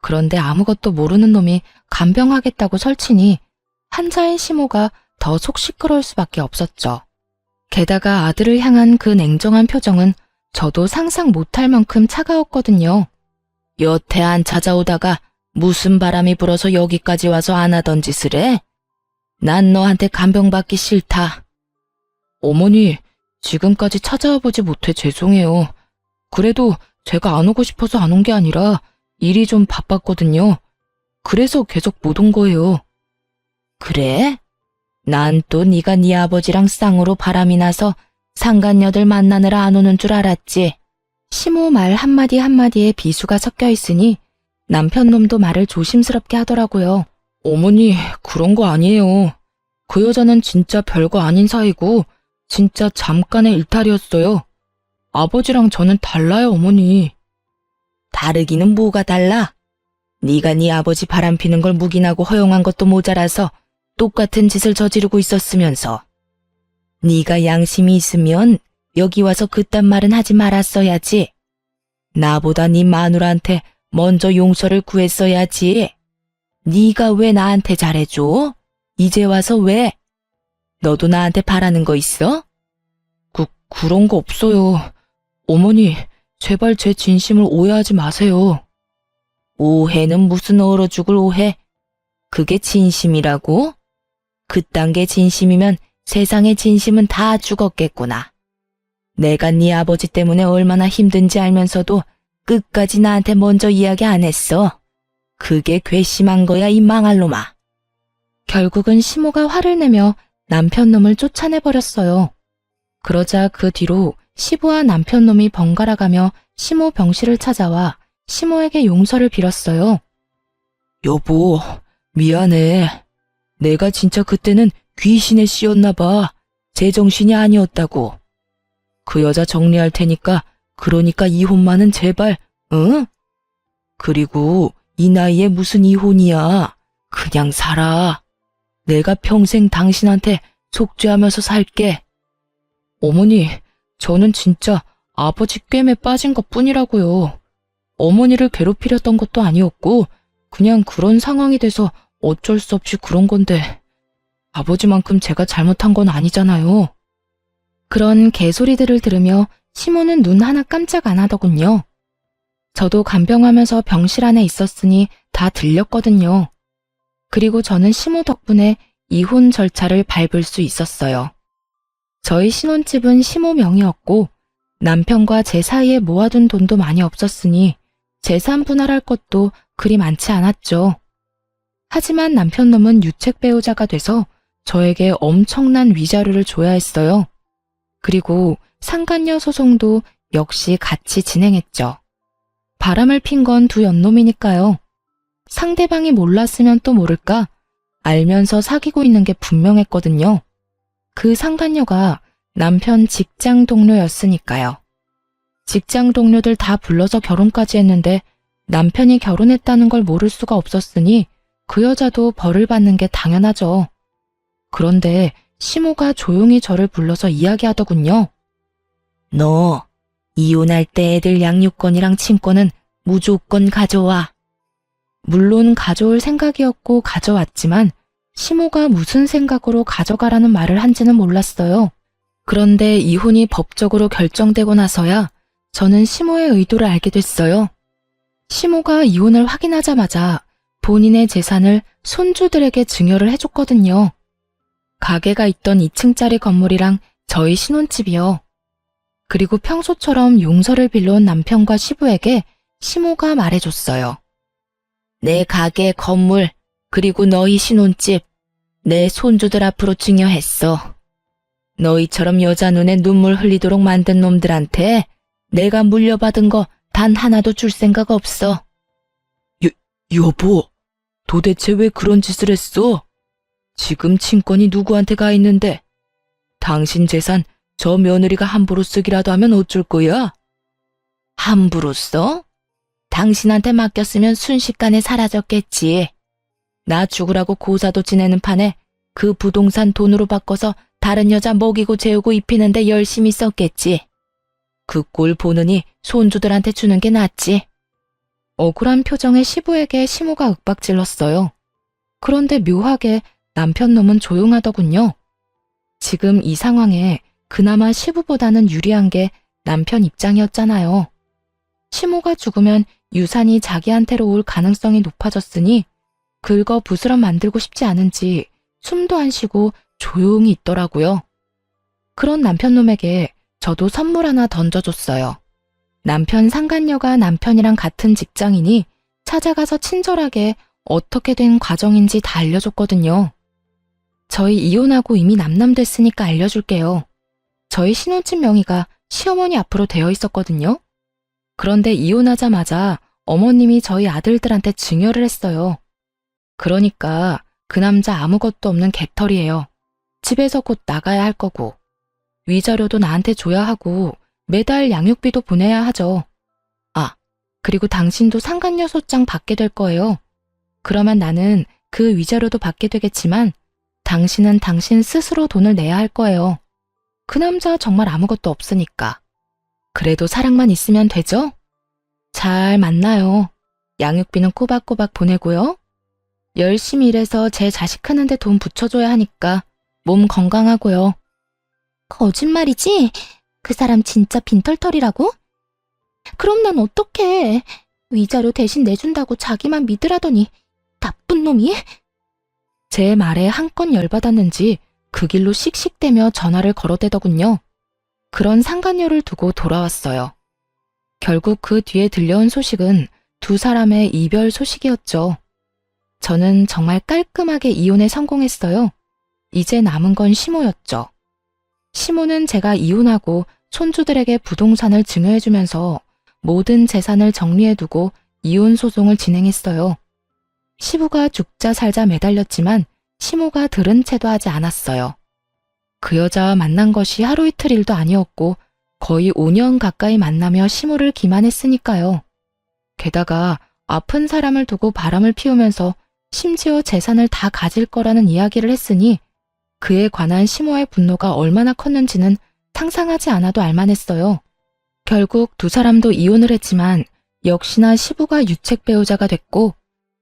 그런데 아무것도 모르는 놈이 간병하겠다고 설치니 환자인 시모가 더 속 시끄러울 수밖에 없었죠. 게다가 아들을 향한 그 냉정한 표정은 저도 상상 못할 만큼 차가웠거든요. 여태 안 찾아오다가 무슨 바람이 불어서 여기까지 와서 안 하던 짓을 해? 난 너한테 간병받기 싫다. 어머니, 지금까지 찾아와 보지 못해 죄송해요. 그래도 제가 안 오고 싶어서 안 온 게 아니라 일이 좀 바빴거든요. 그래서 계속 못 온 거예요. 그래? 난 또 네가 네 아버지랑 쌍으로 바람이 나서 상간녀들 만나느라 안 오는 줄 알았지. 시모 말 한마디 한마디에 비수가 섞여 있으니 남편 놈도 말을 조심스럽게 하더라고요. 어머니, 그런 거 아니에요. 그 여자는 진짜 별거 아닌 사이고 진짜 잠깐의 일탈이었어요. 아버지랑 저는 달라요, 어머니. 다르기는 뭐가 달라? 네가 네 아버지 바람피는 걸 묵인하고 허용한 것도 모자라서 똑같은 짓을 저지르고 있었으면서. 네가 양심이 있으면 여기 와서 그딴 말은 하지 말았어야지. 나보다 네 마누라한테 먼저 용서를 구했어야지. 네가 왜 나한테 잘해줘? 이제 와서 왜? 너도 나한테 바라는 거 있어? 그런 거 없어요. 어머니, 제발 제 진심을 오해하지 마세요. 오해는 무슨 얼어 죽을 오해? 그게 진심이라고? 그딴 게 진심이면 세상의 진심은 다 죽었겠구나. 내가 네 아버지 때문에 얼마나 힘든지 알면서도 끝까지 나한테 먼저 이야기 안 했어. 그게 괘씸한 거야, 이 망할 놈아. 결국은 시모가 화를 내며 남편 놈을 쫓아내버렸어요. 그러자 그 뒤로 시부와 남편 놈이 번갈아가며 시모 병실을 찾아와 시모에게 용서를 빌었어요. 여보, 미안해. 내가 진짜 그때는 귀신에 씌었나 봐. 제정신이 아니었다고. 그 여자 정리할 테니까 그러니까 이혼만은 제발, 응? 그리고 이 나이에 무슨 이혼이야. 그냥 살아. 내가 평생 당신한테 속죄하면서 살게. 어머니, 저는 진짜 아버지 꿰매 빠진 것뿐이라고요. 어머니를 괴롭히렸던 것도 아니었고 그냥 그런 상황이 돼서 어쩔 수 없이 그런 건데 아버지만큼 제가 잘못한 건 아니잖아요. 그런 개소리들을 들으며 시모는 눈 하나 깜짝 안 하더군요. 저도 간병하면서 병실 안에 있었으니 다 들렸거든요. 그리고 저는 시모 덕분에 이혼 절차를 밟을 수 있었어요. 저희 신혼집은 시모 명의였고 남편과 제 사이에 모아둔 돈도 많이 없었으니 재산 분할할 것도 그리 많지 않았죠. 하지만 남편놈은 유책 배우자가 돼서 저에게 엄청난 위자료를 줘야 했어요. 그리고 상간녀 소송도 역시 같이 진행했죠. 바람을 핀 건 두 연놈이니까요. 상대방이 몰랐으면 또 모를까 알면서 사귀고 있는 게 분명했거든요. 그 상간녀가 남편 직장 동료였으니까요. 직장 동료들 다 불러서 결혼까지 했는데 남편이 결혼했다는 걸 모를 수가 없었으니 그 여자도 벌을 받는 게 당연하죠. 그런데 시모가 조용히 저를 불러서 이야기하더군요. 너 이혼할 때 애들 양육권이랑 친권은 무조건 가져와. 물론 가져올 생각이었고 가져왔지만 시모가 무슨 생각으로 가져가라는 말을 한지는 몰랐어요. 그런데 이혼이 법적으로 결정되고 나서야 저는 시모의 의도를 알게 됐어요. 시모가 이혼을 확인하자마자 본인의 재산을 손주들에게 증여를 해줬거든요. 가게가 있던 2층짜리 건물이랑 저희 신혼집이요. 그리고 평소처럼 용서를 빌려온 남편과 시부에게 시모가 말해줬어요. 내 가게, 건물, 그리고 너희 신혼집, 내 손주들 앞으로 증여했어. 너희처럼 여자 눈에 눈물 흘리도록 만든 놈들한테 내가 물려받은 거 단 하나도 줄 생각 없어. 여보, 도대체 왜 그런 짓을 했어? 지금 친권이 누구한테 가 있는데 당신 재산 저 며느리가 함부로 쓰기라도 하면 어쩔 거야? 함부로 써? 당신한테 맡겼으면 순식간에 사라졌겠지. 나 죽으라고 고사도 지내는 판에 그 부동산 돈으로 바꿔서 다른 여자 먹이고 재우고 입히는데 열심히 썼겠지. 그 꼴 보느니 손주들한테 주는 게 낫지. 억울한 표정의 시부에게 시모가 윽박질렀어요. 그런데 묘하게 남편 놈은 조용하더군요. 지금 이 상황에 그나마 시부보다는 유리한 게 남편 입장이었잖아요. 시모가 죽으면 유산이 자기한테로 올 가능성이 높아졌으니 긁어 부스럼 만들고 싶지 않은지 숨도 안 쉬고 조용히 있더라고요. 그런 남편놈에게 저도 선물 하나 던져줬어요. 남편 상간녀가 남편이랑 같은 직장이니 찾아가서 친절하게 어떻게 된 과정인지 다 알려줬거든요. 저희 이혼하고 이미 남남됐으니까 알려줄게요. 저희 신혼집 명의가 시어머니 앞으로 되어 있었거든요. 그런데 이혼하자마자 어머님이 저희 아들들한테 증여를 했어요. 그러니까 그 남자 아무것도 없는 개털이에요. 집에서 곧 나가야 할 거고 위자료도 나한테 줘야 하고 매달 양육비도 보내야 하죠. 아, 그리고 당신도 상간녀 소장 받게 될 거예요. 그러면 나는 그 위자료도 받게 되겠지만 당신은 당신 스스로 돈을 내야 할 거예요. 그 남자 정말 아무것도 없으니까. 그래도 사랑만 있으면 되죠? 잘 만나요. 양육비는 꼬박꼬박 보내고요. 열심히 일해서 제 자식 크는데 돈 붙여줘야 하니까 몸 건강하고요. 거짓말이지? 그 사람 진짜 빈털털이라고? 그럼 난 어떡해. 위자료 대신 내준다고 자기만 믿으라더니 나쁜 놈이? 제 말에 한껏 열받았는지 그 길로 씩씩대며 전화를 걸어대더군요. 그런 상간녀를 두고 돌아왔어요. 결국 그 뒤에 들려온 소식은 두 사람의 이별 소식이었죠. 저는 정말 깔끔하게 이혼에 성공했어요. 이제 남은 건 시모였죠. 시모는 제가 이혼하고 손주들에게 부동산을 증여해주면서 모든 재산을 정리해두고 이혼 소송을 진행했어요. 시부가 죽자 살자 매달렸지만 시모가 들은 채도 하지 않았어요. 그 여자와 만난 것이 하루 이틀 일도 아니었고 거의 5년 가까이 만나며 시모를 기만했으니까요. 게다가 아픈 사람을 두고 바람을 피우면서 심지어 재산을 다 가질 거라는 이야기를 했으니 그에 관한 시모의 분노가 얼마나 컸는지는 상상하지 않아도 알만했어요. 결국 두 사람도 이혼을 했지만 역시나 시부가 유책 배우자가 됐고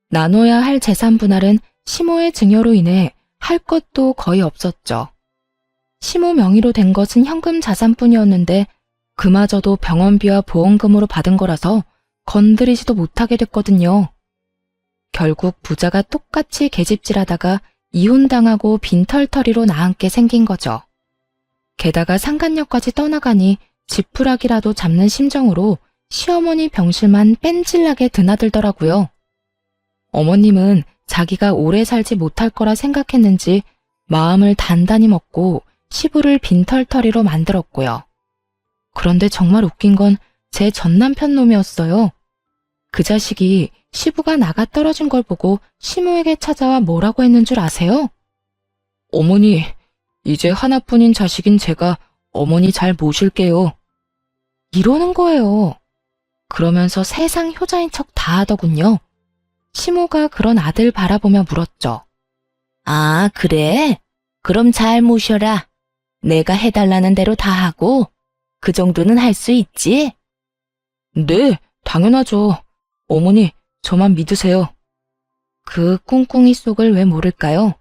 나눠야 할 재산 분할은 시모의 증여로 인해 할 것도 거의 없었죠. 시모 명의로 된 것은 현금 자산뿐이었는데 그마저도 병원비와 보험금으로 받은 거라서 건드리지도 못하게 됐거든요. 결국 부자가 똑같이 계집질하다가 이혼당하고 빈털터리로 나앉게 생긴 거죠. 게다가 상간녀까지 떠나가니 지푸라기라도 잡는 심정으로 시어머니 병실만 뺀질나게 드나들더라고요. 어머님은 자기가 오래 살지 못할 거라 생각했는지 마음을 단단히 먹고 시부를 빈털터리로 만들었고요. 그런데 정말 웃긴 건 제 전남편 놈이었어요. 그 자식이 시부가 나가 떨어진 걸 보고 시모에게 찾아와 뭐라고 했는 줄 아세요? 어머니, 이제 하나뿐인 자식인 제가 어머니 잘 모실게요. 이러는 거예요. 그러면서 세상 효자인 척 다 하더군요. 시모가 그런 아들 바라보며 물었죠. 아, 그래? 그럼 잘 모셔라. 내가 해달라는 대로 다 하고 그 정도는 할 수 있지? 네, 당연하죠. 어머니, 저만 믿으세요. 그 꿍꿍이 속을 왜 모를까요?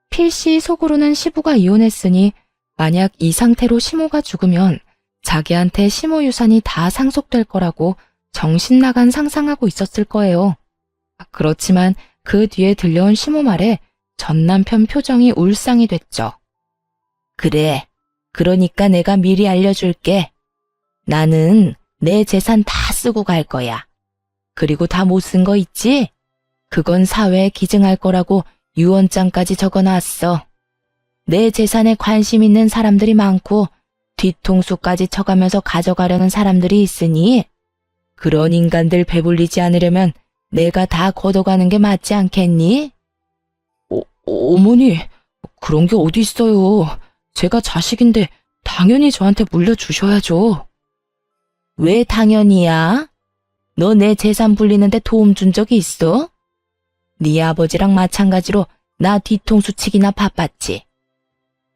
필시 속으로는 시부가 이혼했으니 만약 이 상태로 시모가 죽으면 자기한테 시모 유산이 다 상속될 거라고 정신나간 상상하고 있었을 거예요. 그렇지만 그 뒤에 들려온 시모 말에 전 남편 표정이 울상이 됐죠. 그래, 그러니까 내가 미리 알려줄게. 나는 내 재산 다 쓰고 갈 거야. 그리고 다 못 쓴 거 있지? 그건 사회에 기증할 거라고 유언장까지 적어놨어. 내 재산에 관심 있는 사람들이 많고 뒤통수까지 쳐가면서 가져가려는 사람들이 있으니 그런 인간들 배불리지 않으려면 내가 다 걷어가는 게 맞지 않겠니? 어머니, 그런 게 어디 있어요. 제가 자식인데 당연히 저한테 물려주셔야죠. 왜 당연히야? 너 내 재산 불리는데 도움 준 적이 있어? 네 아버지랑 마찬가지로 나 뒤통수 치기나 바빴지.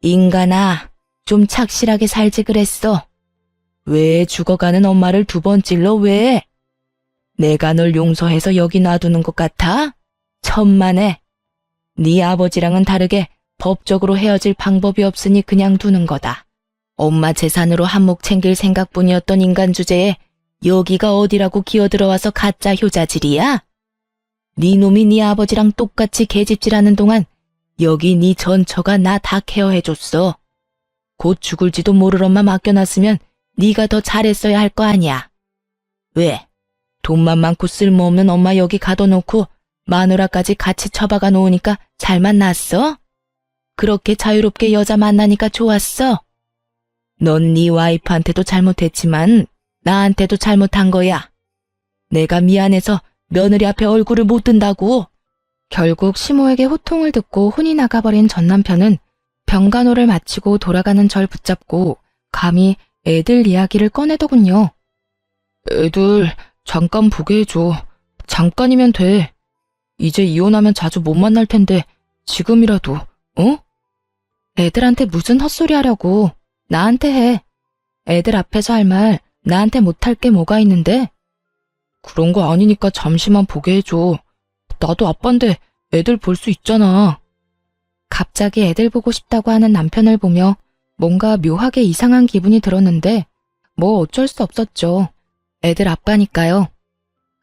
인간아, 좀 착실하게 살지 그랬어. 왜 죽어가는 엄마를 두 번 찔러 왜? 내가 널 용서해서 여기 놔두는 것 같아? 천만에. 네 아버지랑은 다르게 법적으로 헤어질 방법이 없으니 그냥 두는 거다. 엄마 재산으로 한몫 챙길 생각뿐이었던 인간 주제에 여기가 어디라고 기어들어와서 가짜 효자질이야? 네 놈이 네 아버지랑 똑같이 계집질하는 동안 여기 네 전처가 나 다 케어해줬어. 곧 죽을지도 모를 엄마 맡겨놨으면 네가 더 잘했어야 할 거 아니야. 왜? 돈만 많고 쓸모없는 엄마 여기 가둬놓고 마누라까지 같이 처박아 놓으니까 잘 만났어? 그렇게 자유롭게 여자 만나니까 좋았어? 넌 네 와이프한테도 잘못했지만 나한테도 잘못한 거야. 내가 미안해서 며느리 앞에 얼굴을 못 든다고. 결국 시모에게 호통을 듣고 혼이 나가버린 전 남편은 병간호를 마치고 돌아가는 절 붙잡고 감히 애들 이야기를 꺼내더군요. 애들 잠깐 보게 해줘. 잠깐이면 돼. 이제 이혼하면 자주 못 만날 텐데 지금이라도, 어? 애들한테 무슨 헛소리 하려고. 나한테 해. 애들 앞에서 할 말 나한테 못할 게 뭐가 있는데? 그런 거 아니니까 잠시만 보게 해줘. 나도 아빠인데 애들 볼 수 있잖아. 갑자기 애들 보고 싶다고 하는 남편을 보며 뭔가 묘하게 이상한 기분이 들었는데 뭐 어쩔 수 없었죠. 애들 아빠니까요.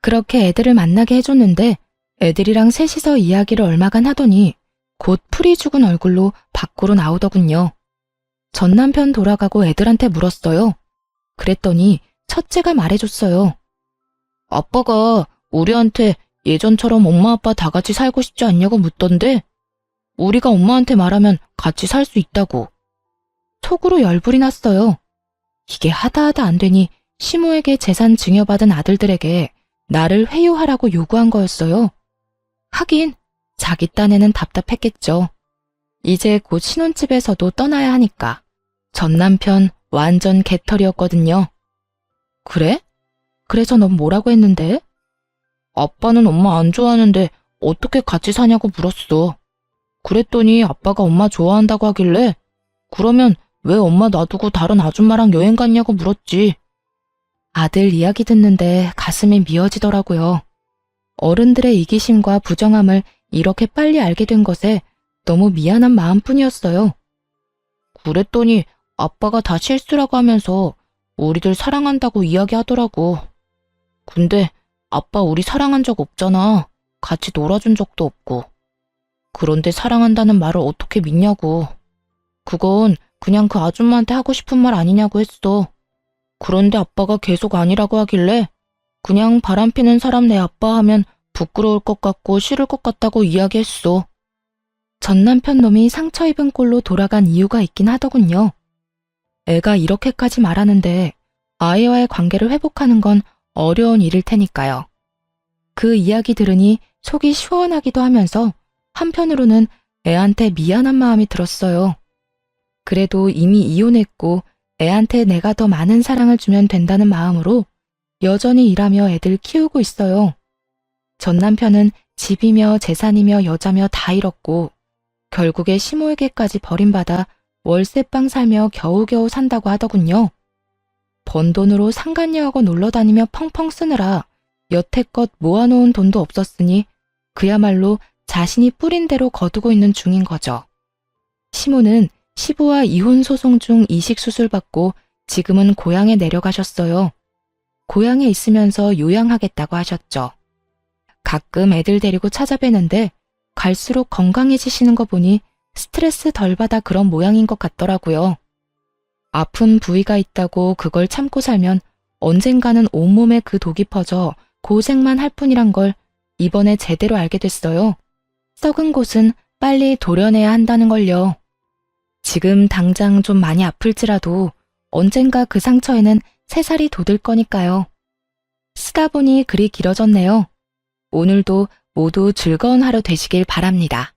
그렇게 애들을 만나게 해줬는데 애들이랑 셋이서 이야기를 얼마간 하더니 곧 풀이 죽은 얼굴로 밖으로 나오더군요. 전 남편 돌아가고 애들한테 물었어요. 그랬더니 첫째가 말해줬어요. 아빠가 우리한테 예전처럼 엄마 아빠 다 같이 살고 싶지 않냐고 묻던데 우리가 엄마한테 말하면 같이 살 수 있다고. 속으로 열불이 났어요. 이게 하다하다 안 되니 시모에게 재산 증여받은 아들들에게 나를 회유하라고 요구한 거였어요. 하긴 자기 딴에는 답답했겠죠. 이제 곧 신혼집에서도 떠나야 하니까. 전 남편 완전 개털이었거든요. 그래? 그래서 넌 뭐라고 했는데? 아빠는 엄마 안 좋아하는데 어떻게 같이 사냐고 물었어. 그랬더니 아빠가 엄마 좋아한다고 하길래 그러면 왜 엄마 놔두고 다른 아줌마랑 여행 갔냐고 물었지. 아들 이야기 듣는데 가슴이 미어지더라고요. 어른들의 이기심과 부정함을 이렇게 빨리 알게 된 것에 너무 미안한 마음뿐이었어요. 그랬더니 아빠가 다 실수라고 하면서 우리들 사랑한다고 이야기하더라고. 근데 아빠 우리 사랑한 적 없잖아. 같이 놀아준 적도 없고. 그런데 사랑한다는 말을 어떻게 믿냐고. 그건 그냥 그 아줌마한테 하고 싶은 말 아니냐고 했어. 그런데 아빠가 계속 아니라고 하길래 그냥 바람피는 사람 내 아빠 하면 부끄러울 것 같고 싫을 것 같다고 이야기했어. 전 남편 놈이 상처 입은 꼴로 돌아간 이유가 있긴 하더군요. 애가 이렇게까지 말하는데 아이와의 관계를 회복하는 건 어려운 일일 테니까요. 그 이야기 들으니 속이 시원하기도 하면서 한편으로는 애한테 미안한 마음이 들었어요. 그래도 이미 이혼했고 애한테 내가 더 많은 사랑을 주면 된다는 마음으로 여전히 일하며 애들 키우고 있어요. 전 남편은 집이며 재산이며 여자며 다 잃었고 결국에 시모에게까지 버림받아 월세방 살며 겨우겨우 산다고 하더군요. 번 돈으로 상간녀하고 놀러 다니며 펑펑 쓰느라 여태껏 모아놓은 돈도 없었으니 그야말로 자신이 뿌린 대로 거두고 있는 중인 거죠. 시모는 시부와 이혼 소송 중 이식 수술 받고 지금은 고향에 내려가셨어요. 고향에 있으면서 요양하겠다고 하셨죠. 가끔 애들 데리고 찾아뵈는데 갈수록 건강해지시는 거 보니 스트레스 덜 받아 그런 모양인 것 같더라고요. 아픈 부위가 있다고 그걸 참고 살면 언젠가는 온몸에 그 독이 퍼져 고생만 할 뿐이란 걸 이번에 제대로 알게 됐어요. 썩은 곳은 빨리 도려내야 한다는 걸요. 지금 당장 좀 많이 아플지라도 언젠가 그 상처에는 새살이 돋을 거니까요. 쓰다 보니 글이 길어졌네요. 오늘도 모두 즐거운 하루 되시길 바랍니다.